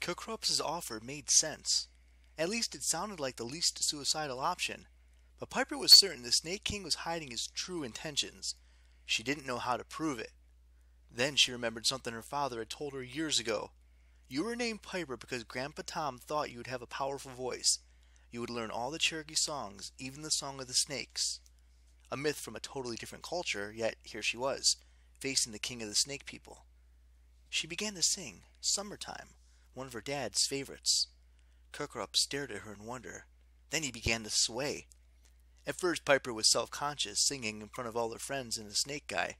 Kirkrops's offer made sense. At least it sounded like the least suicidal option. But Piper was certain the Snake King was hiding his true intentions. She didn't know how to prove it. Then she remembered something her father had told her years ago. You were named Piper because Grandpa Tom thought you would have a powerful voice. You would learn all the Cherokee songs, even the Song of the Snakes. A myth from a totally different culture, yet here she was, facing the king of the snake people. She began to sing, Summertime, one of her dad's favorites. Kirkrup stared at her in wonder. Then he began to sway. At first Piper was self-conscious, singing in front of all her friends and the snake guy.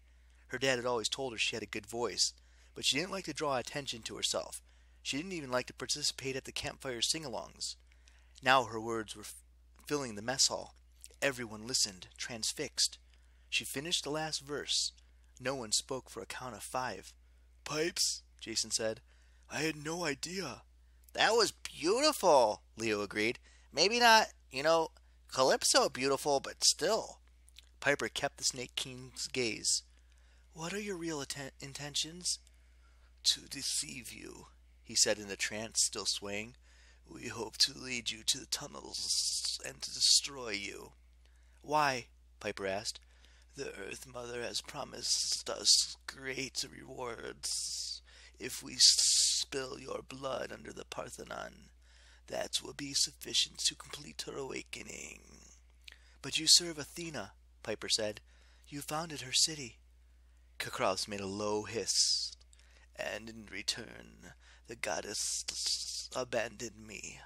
Her dad had always told her she had a good voice, but she didn't like to draw attention to herself. She didn't even like to participate at the campfire sing-alongs. Now her words were filling the mess hall. Everyone listened, transfixed. She finished the last verse. No one spoke for a count of 5. "Pipes," Jason said. "I had no idea." "That was beautiful," Leo agreed. "Maybe not, Calypso beautiful, but still." Piper kept the Snake King's gaze. "What are your real intentions?" "To deceive you," he said in a trance, still swaying. "We hope to lead you to the tunnels and to destroy you." "Why?" Piper asked. "The Earth Mother has promised us great rewards. If we spill your blood under the Parthenon, that will be sufficient to complete her awakening." "But you serve Athena," Piper said. "You founded her city." Kirkros made a low hiss. "And in return, the goddess abandoned me.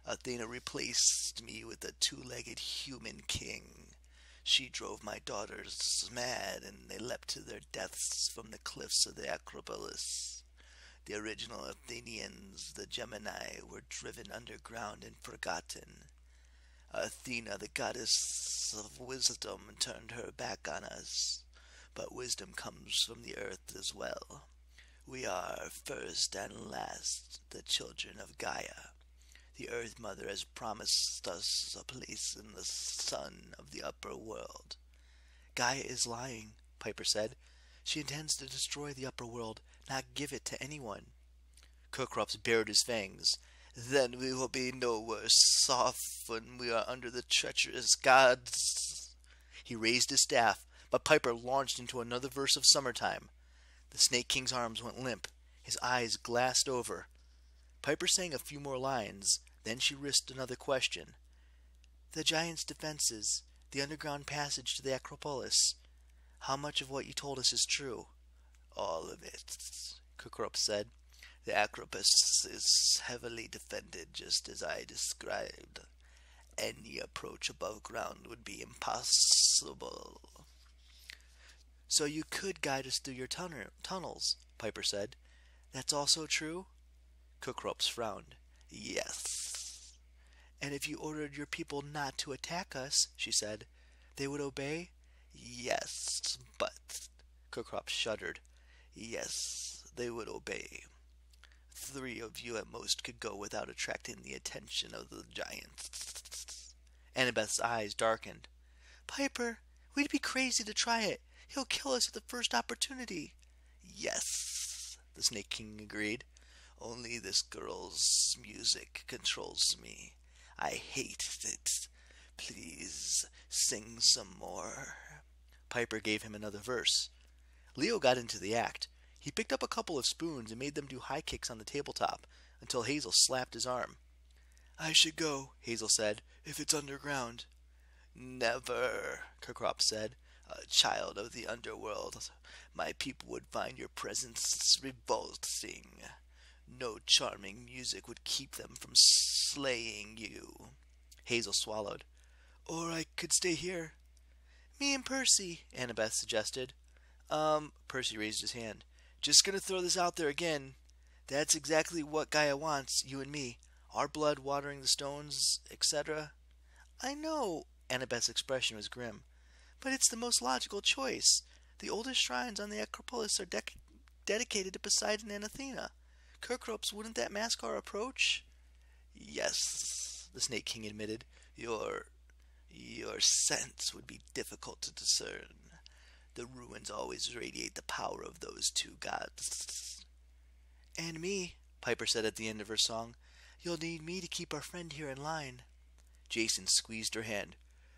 Athena replaced me with a 2-legged human king. She drove my daughters mad, and they leapt to their deaths from the cliffs of the Acropolis. The original Athenians, the Gemini, were driven underground and forgotten. Athena, the goddess of wisdom, turned her back on us. But wisdom comes from the earth as well. We are, first and last, the children of Gaia. The Earth Mother has promised us a place in the sun of the upper world." "Gaia is lying," Piper said. "She intends to destroy the upper world, not give it to anyone." Kirkrops bared his fangs. "Then we will be no worse off when we are under the treacherous gods." He raised his staff, but Piper launched into another verse of Summertime. The Snake King's arms went limp. His eyes glassed over. Piper sang a few more lines. Then she risked another question. "The giant's defenses, the underground passage to the Acropolis. How much of what you told us is true?" "All of it," Kirkrup said. "The Acropolis is heavily defended, just as I described. Any approach above ground would be impossible." "So you could guide us through your tunnels," Piper said. "That's also true?" Kirkrops frowned. "Yes." "And if you ordered your people not to attack us," she said, "they would obey?" "Yes, but—" Kirkrops shuddered. "Yes, they would obey. 3 of you at most could go without attracting the attention of the giants." Annabeth's eyes darkened. "Piper, we'd be crazy to try it. He'll kill us at the first opportunity." "Yes," the Snake King agreed. "Only this girl's music controls me. I hate it. Please sing some more." Piper gave him another verse. Leo got into the act. He picked up a couple of spoons and made them do high kicks on the tabletop until Hazel slapped his arm. "I should go," Hazel said, "if it's underground." "Never," Kirkrops said. "A child of the underworld. My people would find your presence revolting. No charming music would keep them from slaying you." Hazel swallowed. "Or I could stay here." "Me and Percy," Annabeth suggested. Percy raised his hand. "Just gonna throw this out there again. That's exactly what Gaia wants, you and me. Our blood watering the stones, etc." "I know," Annabeth's expression was grim. "But it's the most logical choice. The oldest shrines on the Acropolis are dedicated to Poseidon and Athena. Kirkrops, wouldn't that mask our approach?" "Yes," the Snake King admitted. Your sense would be difficult to discern. The ruins always radiate the power of those 2 gods." "And me," Piper said at the end of her song. "You'll need me to keep our friend here in line." Jason squeezed her hand.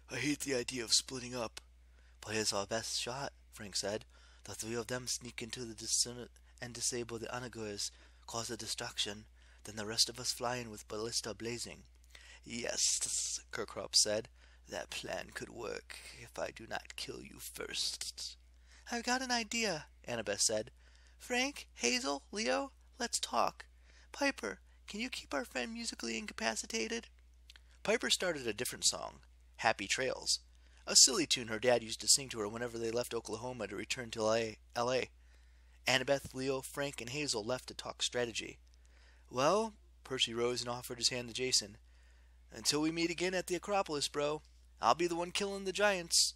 "I hate the idea of splitting up." "But it's our best shot," Frank said. "The three of them sneak into the and disable the onagers, cause a distraction. Then the rest of us fly in with ballista blazing." "Yes," Kirkhope said. "That plan could work, if I do not kill you first." "I've got an idea," Annabeth said. "Frank, Hazel, Leo, let's talk. Piper, can you keep our friend musically incapacitated?" Piper started a different song, "Happy Trails," a silly tune her dad used to sing to her whenever they left Oklahoma to return to L.A. Annabeth, Leo, Frank, and Hazel left to talk strategy. "Well," Percy rose and offered his hand to Jason. "Until we meet again at the Acropolis, bro. I'll be the one killing the giants."